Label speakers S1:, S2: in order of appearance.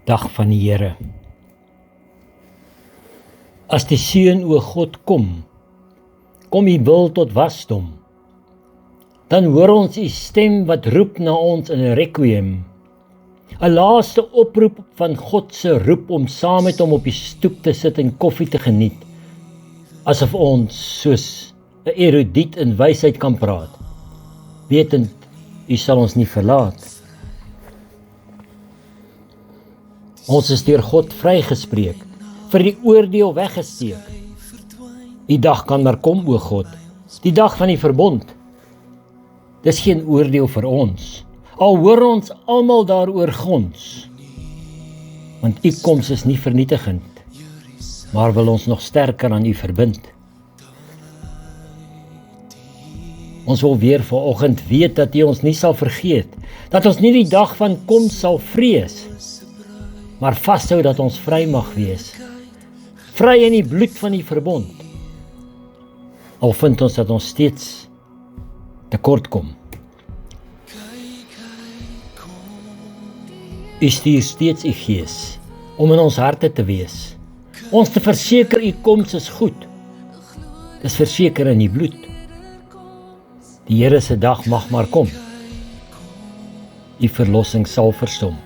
S1: Dag van die Here. As die Seun o God kom U wil tot wasdom, dan hoor ons U stem wat roep na ons in 'n requiem. 'n Laaste oproep van God se roep om saam met hom op die stoep te sit en koffie te geniet, asof ons soos 'n erudiet in wysheid kan praat, wetend U sal ons nie verlaat. Ons is deur God vrygespreek, vir die oordeel weggesteek. Die dag kan maar kom, o God, die dag van die verbond. Dis geen oordeel vir ons, al hoor ons almal daaroor gons. Want U koms is nie vernietigend, maar wil ons nog sterker aan U verbind. Ons wil weer vanoggend weet dat U ons nie sal vergeet, dat ons nie die dag van kom sal vrees, maar vashou dat ons vry mag wees, vry in die bloed van die verbond. Al vind ons dat ons steeds tekort kom. U stuur steeds U Gees om in ons harte te wees, ons te verseker U koms is goed. Dis verseker in U bloed. Die Here se dag mag maar kom. U verlossing sal verstom.